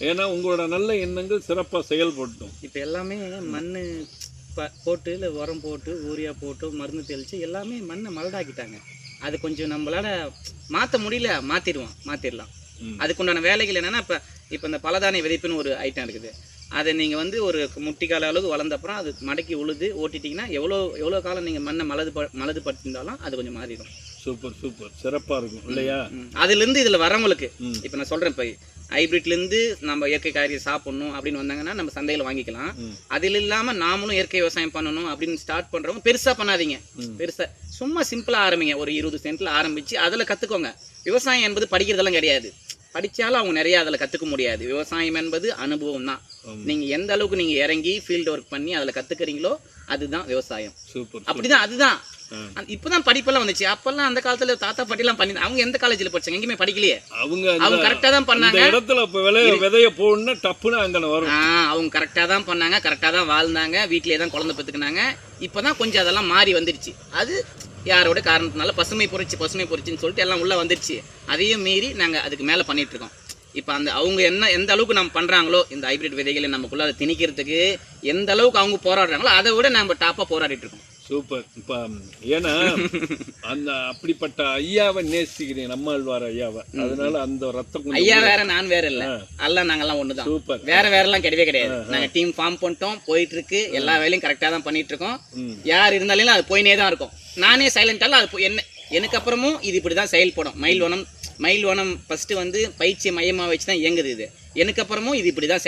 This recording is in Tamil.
ஏன்னா உங்களோட நல்ல எண்ணங்கள் சிறப்பாக செயல்படட்டும். இப்போ எல்லாமே மண் போட்டு இல்லை உரம் போட்டு யூரியா போட்டு மருந்து தெளித்து எல்லாமே மண்ணை மலடாக்கிட்டாங்க. அது கொஞ்சம் நம்மளால மாற்ற முடியல, மாற்றிடலாம். அதுக்குண்டான வேலைகள் என்னென்னா இப்போ இந்த பலதானிய விதைப்புன்னு ஒரு ஐட்டம் இருக்குது. அதை நீங்கள் வந்து ஒரு முட்டிக்கால அளவுக்கு வளர்ந்தப்புறம் அது மடக்கி உழுது ஓட்டிட்டிங்கன்னா எவ்வளோ காலம் நீங்கள் மண்ணை மலது படுத்திருந்தாலும் அது கொஞ்சம் மாறிடும். சூப்பர் சூப்பர், சிறப்பாக இருக்கும் இல்லையா? அதுலேருந்து இதில் வரவங்களுக்கு இப்போ நான் சொல்கிறேன், இப்போ ஹைப்ரிட்லேருந்து நம்ம இயற்கை காய்கறி சாப்பிட்ணும் அப்படின்னு வந்தாங்கன்னா நம்ம சந்தையில் வாங்கிக்கலாம். அதில் இல்லாமல் நாமளும் இயற்கை விவசாயம் பண்ணணும் அப்படின்னு ஸ்டார்ட் பண்ணுறவங்க பெருசாக பண்ணாதீங்க. பெருசாக சும்மா சிம்பிளாக ஆரம்பிங்க. ஒரு 20 சென்ட்டில் ஆரம்பித்து அதில் கற்றுக்கோங்க. விவசாயம் என்பது படிக்கிறதெல்லாம் கிடையாது. படித்தாலும் அவங்க நிறையா அதில் கற்றுக்க முடியாது. விவசாயம் என்பது அனுபவம் தான். நீங்கள் எந்த அளவுக்கு நீங்கள் இறங்கி ஃபீல்டு ஒர்க் பண்ணி அதில் கற்றுக்கிறீங்களோ அதுதான் விவசாயம். சூப்பர், அப்படிதான். அதுதான் இப்போதான் படிப்பெல்லாம் வந்துச்சு. அப்பெல்லாம் அந்த காலத்துல தாத்தா பாட்டிலாம் பண்ணி அவங்க எந்த காலேஜில் படிச்சாங்க? எங்கேயுமே படிக்கலையே. அவங்க கரெக்டாக தான் பண்ணாங்க. இடத்துல விதைய போடணும்னா டப்புன்னு அங்கே வரும். அவங்க கரெக்டாக தான் பண்ணாங்க, கரெக்டாக தான் வாழ்ந்தாங்க, வீட்டிலே தான் குழந்தை பெற்றுக்கினாங்க. இப்போதான் கொஞ்சம் அதெல்லாம் மாறி வந்துடுச்சு. அது யாரோட காரணத்தினால பசுமை பொறிச்சின்னு சொல்லிட்டு எல்லாம் உள்ளே வந்துடுச்சு. அதையும் மீறி நாங்கள் அதுக்கு மேலே பண்ணிட்டு இருக்கோம். இப்போ அவங்க எந்த அளவுக்கு நம்ம பண்ணுறாங்களோ இந்த ஹைப்ரிட் விதைகளை நமக்குள்ள அதை திணிக்கிறதுக்கு எந்த அளவுக்கு அவங்க போராடுறாங்களோ அதை விட நம்ம டாப்பாக போராடிட்டு இருக்கோம். சூப்பர். இப்போ ஏன்னா அந்த அப்படிப்பட்ட ஐயாவை நேசிக்கிறேன், நம்மாழ்வார் ஐயாவை. அதனால அந்த ரத்தம் ஐயா வேற நான் வேற இல்லை, எல்லாம் நாங்கெல்லாம் ஒன்று தான். சூப்பர். வேறெல்லாம் கிடையவே கிடையாது. நாங்கள் டீம் ஃபார்ம் பண்ணிட்டோம், போயிட்டு இருக்கு. எல்லா வேலையும் கரெக்டாக தான் பண்ணிட்டு இருக்கோம். யார் இருந்தாலும் அது போயினே தான் இருக்கும். நானே சைலண்டாலும் அது எனக்கு அப்புறமும் இது இப்படி தான் செயல்படும். மயில் வனம் ஃபஸ்ட்டு வந்து பயிற்சியை மையமாக வச்சு தான் இயங்குது. இது எனக்கு அப்புறமும் இது இப்படி தான்